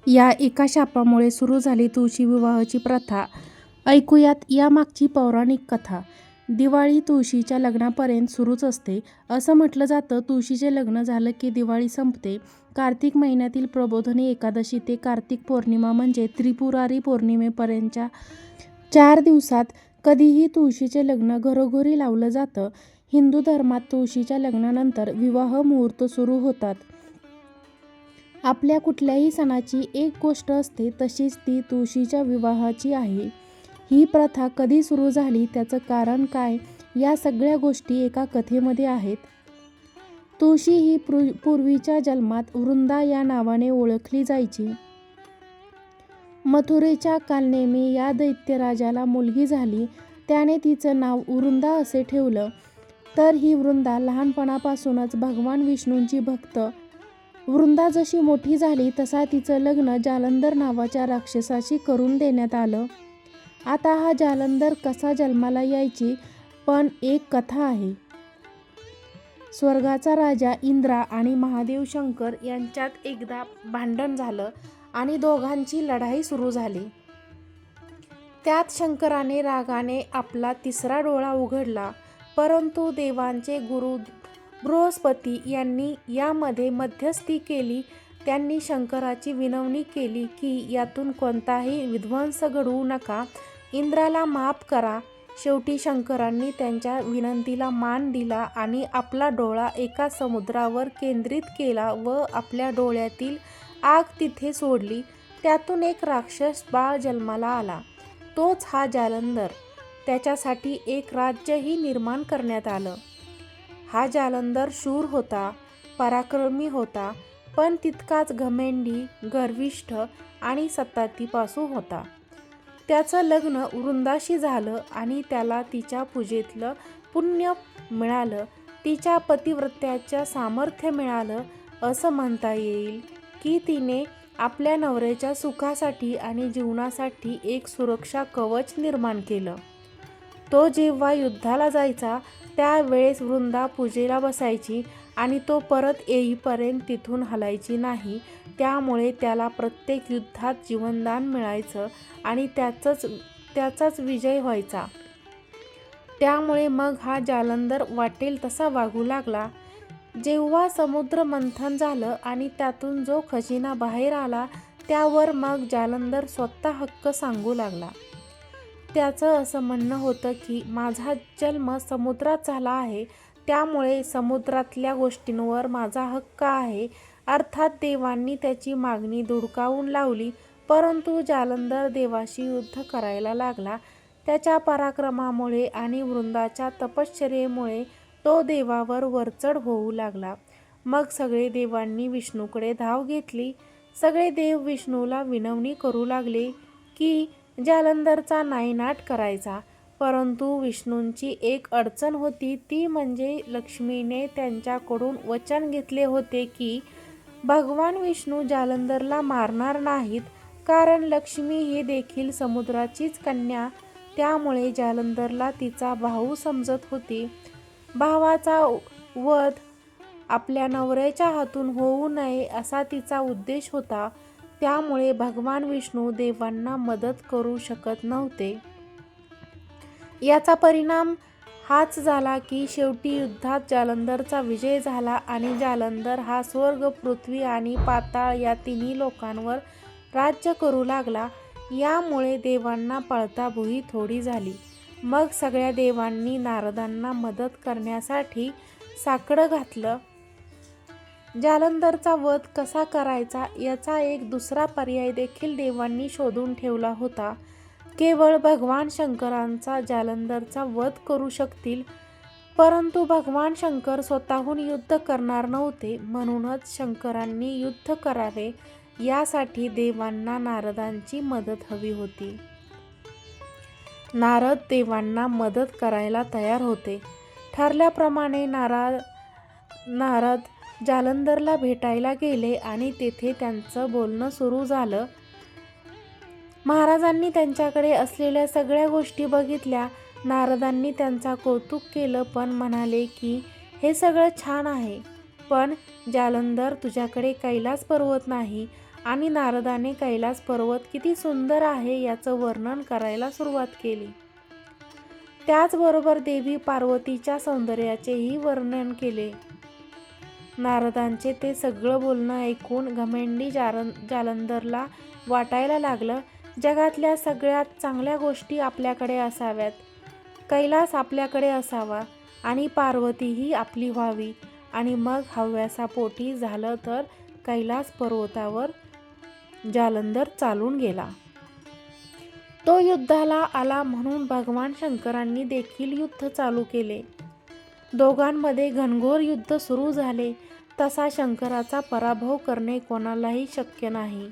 या एका शापामुळे सुरू झाली तुळशी विवाहाची प्रथा. ऐकूयात यामागची पौराणिक कथा. दिवाळी तुळशीच्या लग्नापर्यंत सुरूच असते. असं म्हटलं जातं, तुळशीचे लग्न झालं की दिवाळी संपते. कार्तिक महिन्यातील प्रबोधिनी एकादशी ते कार्तिक पौर्णिमा म्हणजे त्रिपुरारी पौर्णिमेपर्यंतच्या 4 दिवसात कधीही तुळशीचे लग्न घरोघरी लावलं जातं. हिंदू धर्मात तुळशीच्या लग्नानंतर विवाह मुहूर्त सुरू होतात. आपल्या कुठल्याही सणाची एक गोष्ट असते, तशीच ती तुळशीच्या विवाहाची आहे. ही प्रथा कधी सुरू झाली, त्याचं कारण काय, या सगळ्या गोष्टी एका कथेमध्ये आहेत. तुळशी ही पूर्वीच्या जन्मात वृंदा या नावाने ओळखली जायची. मथुरेच्या कालनेमी या दैत्यराजाला मुलगी झाली. त्याने तिचं नाव वृंदा असे ठेवलं. तर ही वृंदा लहानपणापासूनच भगवान विष्णूंची भक्त. वृंदा जशी मोठी झाली तसा तिचं लग्न जालंधर नावाच्या राक्षसाशी करून देण्यात आलं. आता हा जालंधर कसा जन्माला यायची पण एक कथा आहे. स्वर्गाचा राजा इंद्रा आणि महादेव शंकर यांच्यात एकदा भांडण झालं आणि दोघांची लढाई सुरू झाली. त्यात शंकराने रागाने आपला तिसरा डोळा उघडला, परंतु देवांचे गुरु बृहस्पती यांनी यामध्ये मध्यस्थी केली. त्यांनी शंकराची विनवणी केली की यातून कोणताही विध्वंस घडवू नका, इंद्राला माफ करा. शेवटी शंकरांनी त्यांच्या विनंतीला मान दिला आणि आपला डोळा एका समुद्रावर केंद्रित केला व आपल्या डोळ्यातील आग तिथे सोडली. त्यातून एक राक्षस बाळ जन्माला आला. तोच हा जालंधर. त्याच्यासाठी एक राज्यही निर्माण करण्यात आलं. हा जालंधर शूर होता, पराक्रमी होता, पण तितकाच घमेंडी, गर्विष्ठ आणि सत्तातीपासू होता. त्याचं लग्न वृंदाशी झालं आणि त्याला तिच्या पूजेतलं पुण्य मिळालं, तिच्या पतिव्रत्याचं सामर्थ्य मिळालं. असं म्हणता येईल की तिने आपल्या नवऱ्याच्या सुखासाठी आणि जीवनासाठी एक सुरक्षा कवच निर्माण केलं. तो जेव्हा युद्धाला जायचा त्यावेळेस वृंदा पूजेला बसायची आणि तो परत येईपर्यंत तिथून हलायची नाही. त्यामुळे त्याला प्रत्येक युद्धात जीवनदान मिळायचं आणि त्याचाच विजय व्हायचा. त्यामुळे मग हा जालंधर वाटेल तसा वागू लागला. जेव्हा समुद्र मंथन झालं आणि त्यातून जो खजिना बाहेर आला, त्यावर मग जालंधर स्वतः हक्क सांगू लागला. त्याचं असं म्हणणं होतं की माझा जन्म समुद्रात झाला आहे, त्यामुळे समुद्रातल्या गोष्टींवर माझा हक्क आहे. अर्थात देवांनी त्याची मागणी धुडकावून लावली, परंतु जालंधर देवाशी युद्ध करायला लागला. त्याच्या पराक्रमामुळे आणि वृंदाच्या तपश्चर्येमुळे तो देवावर वरचढ होऊ लागला. मग सगळे देवांनी विष्णूकडे धाव घेतली. सगळे देव विष्णूला विनवणी करू लागले की जालंधरचा नायनाट करायचा. परंतु विष्णूंची एक अडचण होती, ती म्हणजे लक्ष्मीने त्यांच्याकडून वचन घेतले होते की भगवान विष्णू जालंधरला मारणार नाहीत, कारण लक्ष्मी ही देखील समुद्राचीच कन्या. त्यामुळे जालंधरला तिचा भाऊ समजत होती. भावाचा वध आपल्या नवऱ्याच्या हातून होऊ नये असा तिचा उद्देश होता. त्यामुळे भगवान विष्णू देवांना मदत करू शकत नव्हते. याचा परिणाम हाच झाला की शेवटी युद्धात जालंधरचा विजय झाला आणि जालंधर हा स्वर्ग, पृथ्वी आणि पाताळ या तिन्ही लोकांवर राज्य करू लागला. यामुळे देवांना पळताभुई थोडी झाली. मग सगळ्या देवांनी नारदांना मदत करण्यासाठी साकडं घातलं. जालंधरचा वध कसा करायचा याचा एक दुसरा पर्याय देखील देवांनी शोधून ठेवला होता. केवळ भगवान शंकरांचा जालंधरचा वध करू शकतील, परंतु भगवान शंकर स्वतःहून युद्ध करणार नव्हते. म्हणूनच शंकरांनी युद्ध करावे यासाठी देवांना नारदांची मदत हवी होती. नारद देवांना मदत करायला तयार होते. ठरल्याप्रमाणे नारद जालंधरला भेटायला गेले आणि तेथे त्यांचं बोलणं सुरू झालं. महाराजांनी त्यांच्याकडे असलेल्या सगळ्या गोष्टी बघितल्या. नारदांनी त्यांचा कौतुक केलं पण म्हणाले की हे सगळं छान आहे, पण जालंधर तुझ्याकडे कैलास पर्वत नाही आणि नारदाने कैलास पर्वत किती सुंदर आहे याचं वर्णन करायला सुरुवात केली. त्याचबरोबर देवी पार्वतीच्या सौंदर्याचेही वर्णन केले. नारदांचे ते सगळं बोलणं ऐकून घमेंडी जालंधरला वाटायला लागलं, जगातल्या सगळ्यात चांगल्या गोष्टी आपल्याकडे असाव्यात, कैलास आपल्याकडे असावा आणि पार्वतीही आपली व्हावी. आणि मग हव्यासापोटी झालं तर कैलास पर्वतावर जालंधर चालून गेला. तो युद्धाला आला म्हणून भगवान शंकरांनी देखील युद्ध चालू केले. दोघांमध्ये घनघोर युद्ध सुरू झाले. तसा शंकराचा पराभव करणे कोणालाही शक्य नाही,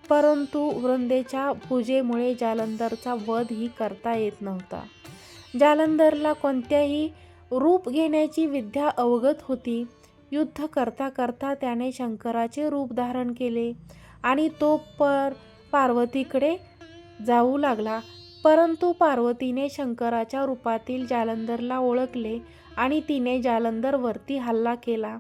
परंतु वृंदेच्या पूजेमुळे जालंधरचा वधही करता येत नव्हता. जालंधरला कोणत्याही रूप घेण्याची विद्या अवगत होती. युद्ध करता करता त्याने शंकराचे रूप धारण केले आणि तो पार्वतीकडे जाऊ लागला. परंतु पार्वतीने शंकराच्या रूपातील जालंधरला ओळखले आणि तिने जालंधरवरती हल्ला केला.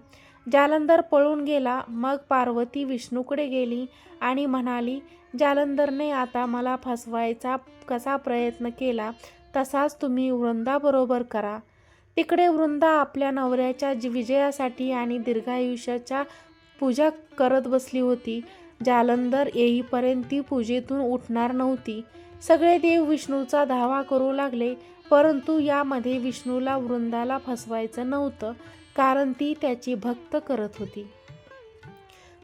जालंधर पळून गेला. मग पार्वती विष्णूकडे गेली आणि म्हणाली, जालंधरने आता मला फसवायचा कसा प्रयत्न केला तसाच तुम्ही वृंदाबरोबर करा. तिकडे वृंदा आपल्या नवऱ्याच्या विजयासाठी आणि दीर्घायुष्याच्या पूजा करत बसली होती. जालंधर येईपर्यंत ती पूजेतून उठणार नव्हती. सगळे देव विष्णूचा धावा करू लागले, परंतु यामध्ये विष्णूला वृंदाला फसवायचं नव्हतं, कारण ती त्याची भक्त करत होती.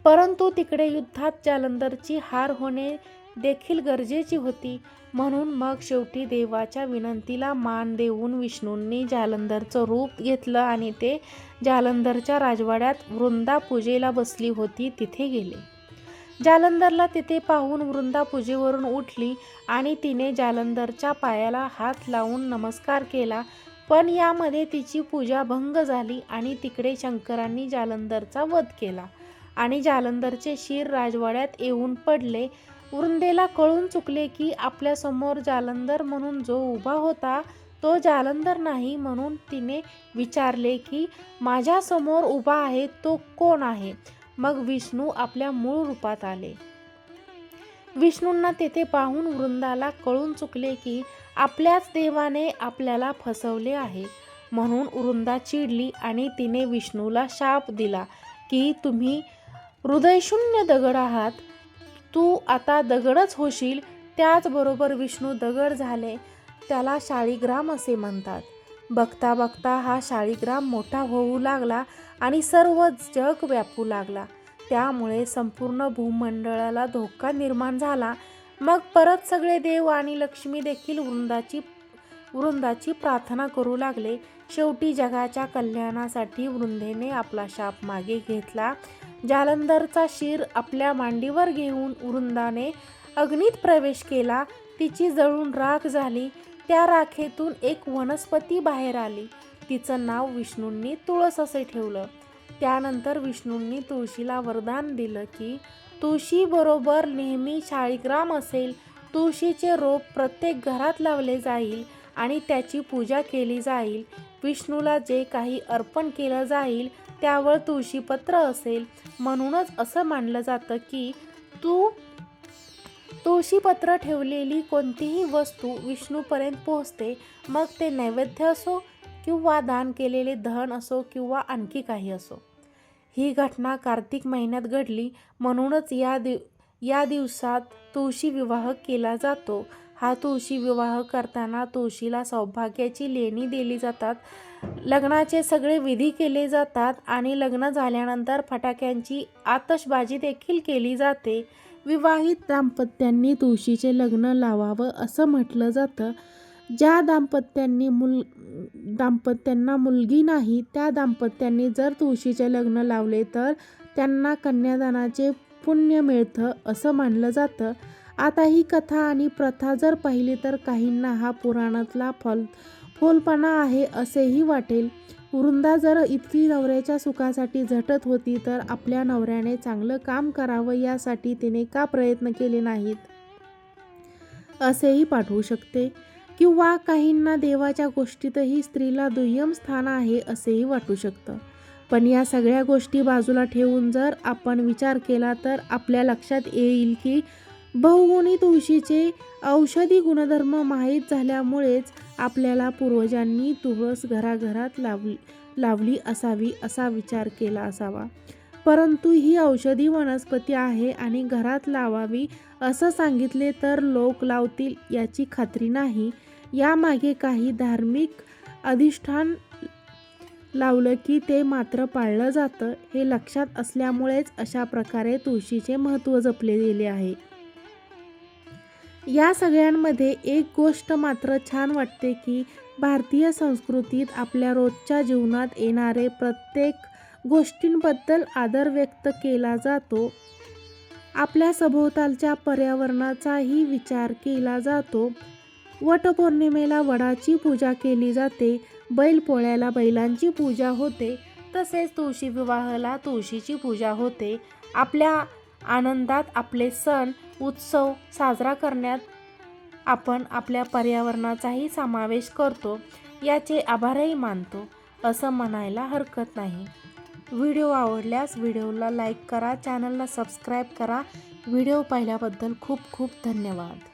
परंतु तिकडे युद्धात जालंधरची हार होणे देखील गरजेची होती. म्हणून मग शेवटी देवाच्या विनंतीला मान देऊन विष्णूंनी जालंधरचं रूप घेतलं आणि ते जालंधरच्या राजवाड्यात वृंदा पूजेला बसली होती तिथे गेले. जालंधरला तिथे पाहून वृंदा पूजेवरून उठली आणि तिने जालंधरच्या पायाला हात लावून नमस्कार केला. पण यामध्ये तिची पूजा भंग झाली आणि तिकडे शंकरांनी जालंधरचा वध केला आणि जालंधरचे शिर राजवाड्यात येऊन पडले. वृंदेला कळून चुकले की आपल्यासमोर जालंधर म्हणून जो उभा होता तो जालंधर नाही, म्हणून तिने विचारले की माझ्यासमोर उभा आहे तो कोण आहे. मग विष्णू आपल्या मूळ रूपात आले. विष्णूंना तेथे पाहून वृंदाला कळून चुकले की आपल्याच देवाने आपल्याला फसवले आहे. म्हणून वृंदा चिडली आणि तिने विष्णूला शाप दिला की तुम्ही हृदयशून्य दगड आहात, तू आता दगडच होशील. त्याचबरोबर विष्णू दगड झाले. त्याला शाळीग्राम असे म्हणतात. बघता बघता हा शाळीग्राम मोठा होऊ लागला आणि सर्व जग व्यापू लागला. त्यामुळे संपूर्ण भूमंडळाला धोका निर्माण झाला. मग परत सगळे देव आणि लक्ष्मी देखील वृंदाची प्रार्थना करू लागले. शेवटी जगाच्या कल्याणासाठी वृंदेने आपला शाप मागे घेतला. जालंधरचा शिर आपल्या मांडीवर घेऊन वृंदाने अग्नीत प्रवेश केला. तिची जळून राख झाली. त्या राखेतून एक वनस्पती बाहेर आली. तिचं नाव विष्णूंनी तुळस असे ठेवलं. त्यानंतर विष्णूंनी तुळशीला वरदान दिलं की तुळशीबरोबर नेहमी शाळीग्राम असेल. तुळशीचे रोप प्रत्येक घरात लावले जाईल आणि त्याची पूजा केली जाईल. विष्णूला जे काही अर्पण केलं जाईल त्यावर तुळशीपत्र असेल. म्हणूनच असं मानलं जातं की तुळशीपत्र ठेवलेली कोणतीही वस्तू विष्णूपर्यंत पोहोचते. मग ते नैवेद्य असो किंवा दान केलेले धन असो किंवा आणखी काही असो. ही घटना कार्तिक महिन्यात घडली. म्हणूनच या दिवसात तुळशी विवाह केला जातो. हा तुळशी विवाह करताना तुळशीला सौभाग्याची लेणी दिली जातात. लग्नाचे सगळे विधी केले जातात आणि लग्न झाल्यानंतर फटाक्यांची आतषबाजी देखील केली जाते. विवाहित दाम्पत्यांनी तुळशीचे लग्न लावावं असं म्हटलं जातं. ज्या दाम्पत्यांना मुलगी नाही त्या दाम्पत्यांनी जर तुळशीचे लग्न लावले तर त्यांना कन्यादानाचे पुण्य मिळतं असं मानलं जातं. आता ही कथा आणि प्रथा जर पाहिली तर काहींना हा पुराणातला फोलपणा आहे असेही वाटेल. वृंदा जर इतकी नवऱ्याच्या सुखासाठी झटत होती तर आपल्या नवऱ्याने चांगलं काम करावं यासाठी तिने का प्रयत्न केले नाहीत असेही पाठवू शकते. किंवा काहींना देवाच्या गोष्टीतही स्त्रीला दुय्यम स्थान आहे असेही वाटू शकतं. पण या सगळ्या गोष्टी बाजूला ठेवून जर आपण विचार केला तर आपल्या लक्षात येईल की बहुगुणी तुळशीचे औषधी गुणधर्म माहीत झाल्यामुळेच आपल्याला पूर्वजांनी तुळस घराघरात लावली असावी असा विचार केला असावा. परंतु ही औषधी वनस्पती आहे आणि घरात लावावी असं सांगितले तर लोक लावतील याची खात्री नाही. यामागे काही धार्मिक अधिष्ठान लावलं की ते मात्र पाळलं जातं हे लक्षात असल्यामुळेच अशा प्रकारे तुळशीचे महत्त्व जपले गेले आहे. या सगळ्यांमध्ये एक गोष्ट मात्र छान वाटते की भारतीय संस्कृतीत आपल्या रोजच्या जीवनात येणारे प्रत्येक गोष्टींबद्दल आदर व्यक्त केला जातो. आपल्या सभोवतालच्या पर्यावरणाचाही विचार केला जातो. वटपौर्णिमेला वडाची पूजा केली जाते, बैलपोळ्याला बैलांची पूजा होते, तसेच तुळशी विवाहाला तुळशीची पूजा होते. आपल्या आनंदात आपले सण उत्सव साजरा करण्यात आपण आपल्या पर्यावरणाचाही समावेश करतो, याचे आभारही मानतो असं म्हणायला हरकत नाही. व्हिडिओ आवडल्यास व्हिडिओला लाईक करा, चॅनलला सबस्क्राईब करा. व्हिडिओ पाहिल्याबद्दल खूप खूप धन्यवाद.